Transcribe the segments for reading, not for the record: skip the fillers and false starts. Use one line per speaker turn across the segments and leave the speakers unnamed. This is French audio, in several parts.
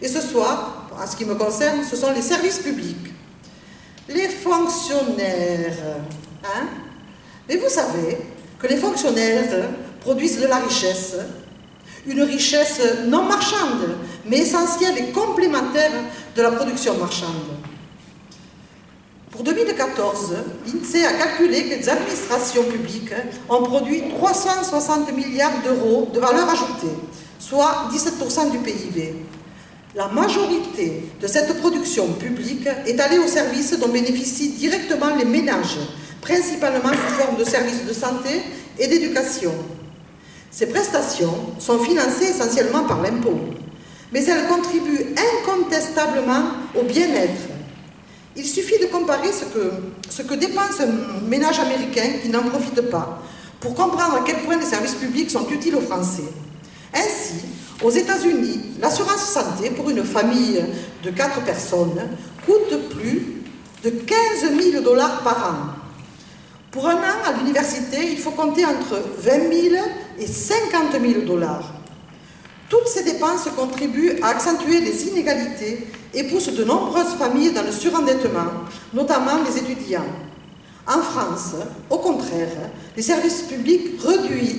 Et ce soir, en ce qui me concerne, ce sont les services publics. Les fonctionnaires, hein? Mais vous savez que les fonctionnaires produisent de la richesse, une richesse non marchande, mais essentielle et complémentaire de la production marchande. Pour 2014, l'INSEE a calculé que les administrations publiques ont produit 360 milliards d'euros de valeur ajoutée, soit 17% du PIB. La majorité de cette production publique est allée au service dont bénéficient directement les ménages, principalement sous forme de services de santé et d'éducation. Ces prestations sont financées essentiellement par l'impôt, mais elles contribuent incontestablement au bien-être. Il suffit de comparer ce que dépense un ménage américain qui n'en profite pas pour comprendre à quel point les services publics sont utiles aux Français. Ainsi, aux États-Unis, l'assurance santé pour une famille de 4 personnes coûte plus de 15 000 $ par an. Pour un an à l'université, il faut compter entre 20 000 et 50 000 $. Toutes ces dépenses contribuent à accentuer les inégalités et poussent de nombreuses familles dans le surendettement, notamment les étudiants. En France, au contraire, les services publics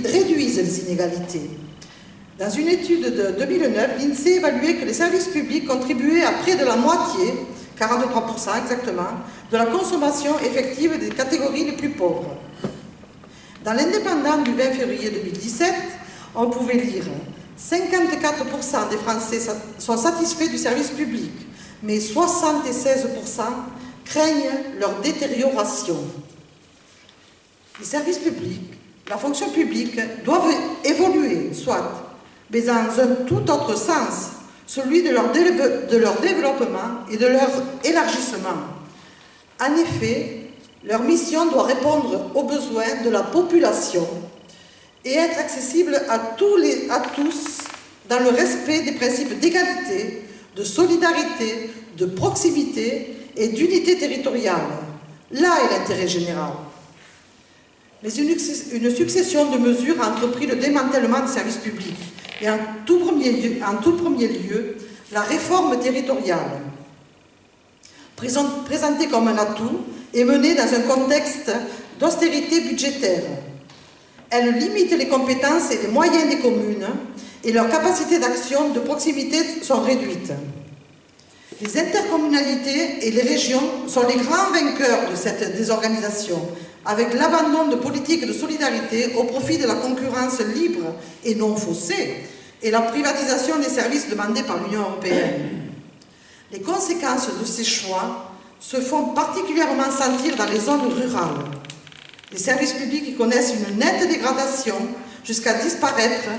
réduisent les inégalités. Dans une étude de 2009, l'INSEE évaluait que les services publics contribuaient à près de la moitié, 43% exactement, de la consommation effective des catégories les plus pauvres. Dans l'Indépendant du 20 février 2017, on pouvait lire « 54% des Français sont satisfaits du service public, mais 76% craignent leur détérioration. » Les services publics, la fonction publique doivent évoluer, soit, mais dans un tout autre sens, celui de leur développement et de leur élargissement. En effet, leur mission doit répondre aux besoins de la population et être accessible à tous dans le respect des principes d'égalité, de solidarité, de proximité et d'unité territoriale. Là est l'intérêt général. Mais une succession de mesures a entrepris le démantèlement des services publics et en tout premier lieu, la réforme territoriale. Présentée comme un atout et menée dans un contexte d'austérité budgétaire. Elle limite les compétences et les moyens des communes et leurs capacités d'action de proximité sont réduites. Les intercommunalités et les régions sont les grands vainqueurs de cette désorganisation, avec l'abandon de politiques de solidarité au profit de la concurrence libre et non faussée et la privatisation des services demandés par l'Union européenne. Les conséquences de ces choix se font particulièrement sentir dans les zones rurales. Les services publics y connaissent une nette dégradation jusqu'à disparaître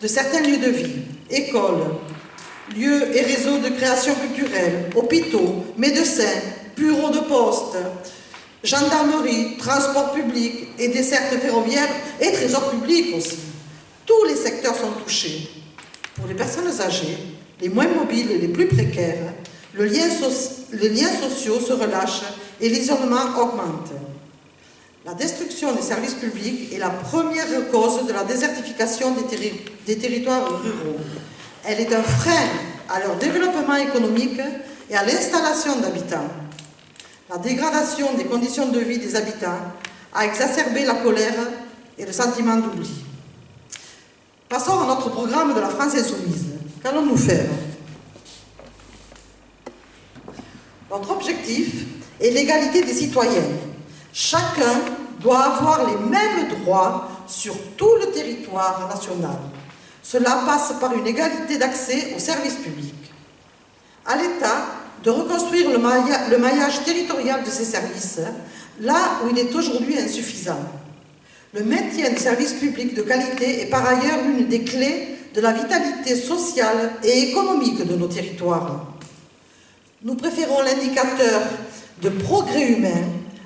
de certains lieux de vie, écoles, lieux et réseaux de création culturelle, hôpitaux, médecins, bureaux de poste, gendarmerie, transport public et dessertes ferroviaires et trésors publics aussi. Tous les secteurs sont touchés. Pour les personnes âgées, les moins mobiles et les plus précaires, les liens sociaux se relâchent et l'isolement augmente. La destruction des services publics est la première cause de la désertification des territoires ruraux. Elle est un frein à leur développement économique et à l'installation d'habitants. La dégradation des conditions de vie des habitants a exacerbé la colère et le sentiment d'oubli. Passons à notre programme de la France Insoumise. Qu'allons-nous faire? Notre objectif est l'égalité des citoyens. Chacun doit avoir les mêmes droits sur tout le territoire national. Cela passe par une égalité d'accès aux services publics. À l'État de reconstruire le maillage territorial de ces services, là où il est aujourd'hui insuffisant. Le maintien des services publics de qualité est par ailleurs l'une des clés de la vitalité sociale et économique de nos territoires. Nous préférons l'indicateur de progrès humain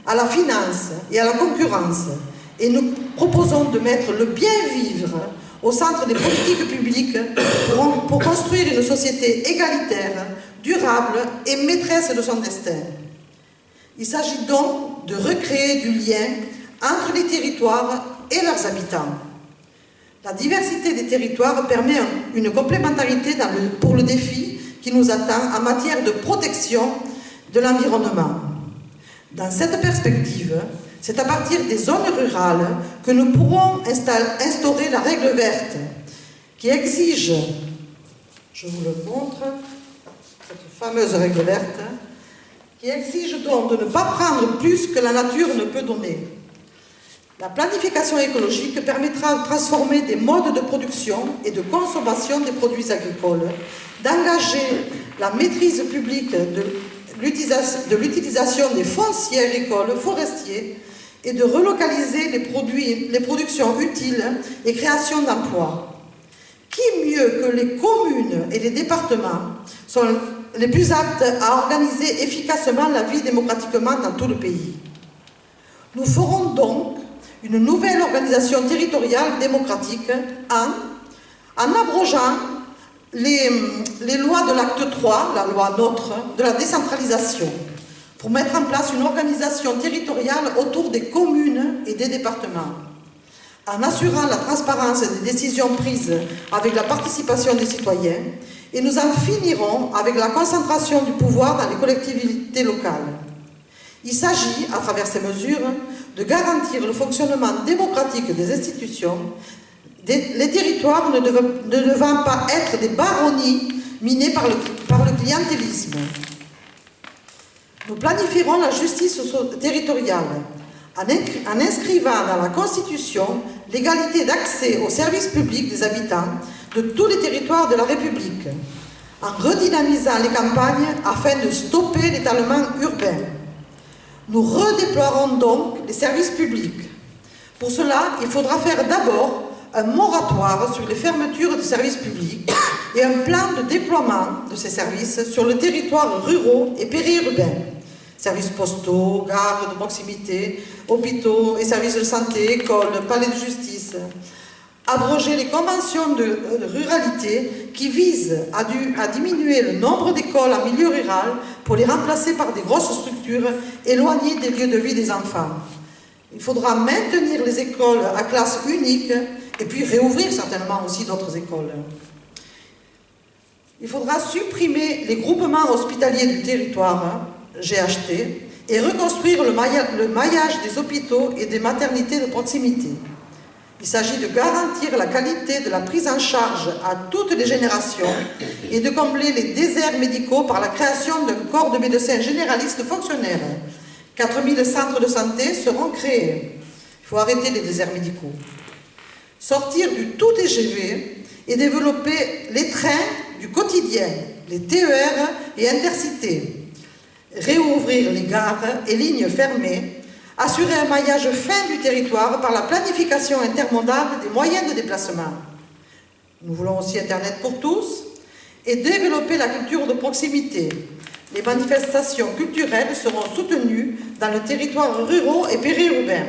à la finance et à la concurrence, et nous proposons de mettre le bien-vivre au centre des politiques publiques pour construire une société égalitaire, durable et maîtresse de son destin. Il s'agit donc de recréer du lien entre les territoires et leurs habitants. La diversité des territoires permet une complémentarité pour le défi qui qui nous attend en matière de protection de l'environnement. Dans cette perspective, c'est à partir des zones rurales que nous pourrons instaurer la règle verte qui exige, je vous le montre, cette fameuse règle verte, qui exige donc de ne pas prendre plus que la nature ne peut donner. La planification écologique permettra de transformer des modes de production et de consommation des produits agricoles, d'engager la maîtrise publique de l'utilisation des fonciers agricoles, forestiers, et de relocaliser les productions utiles et création d'emplois. Qui mieux que les communes et les départements sont les plus aptes à organiser efficacement la vie démocratiquement dans tout le pays? Nous ferons donc une nouvelle organisation territoriale démocratique en abrogeant les lois de l'acte 3, la loi NOTRe, de la décentralisation, pour mettre en place une organisation territoriale autour des communes et des départements, en assurant la transparence des décisions prises avec la participation des citoyens, et nous en finirons avec la concentration du pouvoir dans les collectivités locales. Il s'agit, à travers ces mesures, de garantir le fonctionnement démocratique des institutions, les territoires ne devant pas être des baronnies minées par le clientélisme. Nous planifierons la justice territoriale en inscrivant dans la Constitution l'égalité d'accès aux services publics des habitants de tous les territoires de la République, en redynamisant les campagnes afin de stopper l'étalement urbain. Nous redéploierons donc les services publics. Pour cela, il faudra faire d'abord un moratoire sur les fermetures de services publics et un plan de déploiement de ces services sur le territoire ruraux et périurbain. Services postaux, gares de proximité, hôpitaux et services de santé, écoles, palais de justice. Abroger les conventions de ruralité qui visent à diminuer le nombre d'écoles en milieu rural pour les remplacer par des grosses structures éloignées des lieux de vie des enfants. Il faudra maintenir les écoles à classe unique et puis réouvrir certainement aussi d'autres écoles. Il faudra supprimer les groupements hospitaliers du territoire, GHT, et reconstruire le maillage des hôpitaux et des maternités de proximité. Il s'agit de garantir la qualité de la prise en charge à toutes les générations et de combler les déserts médicaux par la création d'un corps de médecins généralistes fonctionnaires. 4000 centres de santé seront créés. Il faut arrêter les déserts médicaux. Sortir du tout TGV et développer les trains du quotidien, les TER et Intercités. Réouvrir les gares et lignes fermées, assurer un maillage fin du territoire par la planification intermodale des moyens de déplacement. Nous voulons aussi Internet pour tous et développer la culture de proximité. Les manifestations culturelles seront soutenues dans les territoires ruraux et périurbains.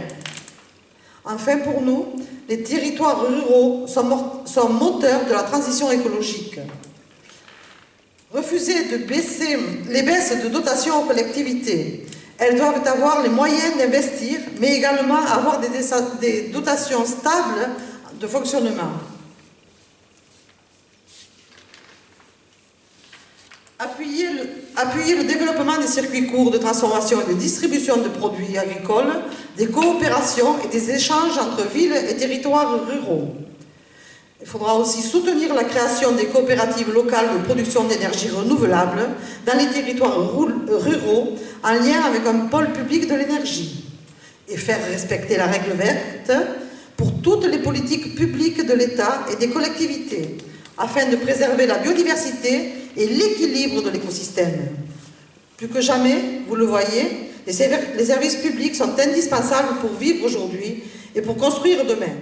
Enfin, pour nous, les territoires ruraux sont moteurs de la transition écologique. Refuser de baisser les baisses de dotation aux collectivités. Elles doivent avoir les moyens d'investir, mais également avoir des dotations stables de fonctionnement. Appuyer le développement des circuits courts de transformation et de distribution de produits agricoles, des coopérations et des échanges entre villes et territoires ruraux. Il faudra aussi soutenir la création des coopératives locales de production d'énergie renouvelable dans les territoires ruraux en lien avec un pôle public de l'énergie et faire respecter la règle verte pour toutes les politiques publiques de l'État et des collectivités afin de préserver la biodiversité et l'équilibre de l'écosystème. Plus que jamais, vous le voyez, les services publics sont indispensables pour vivre aujourd'hui et pour construire demain.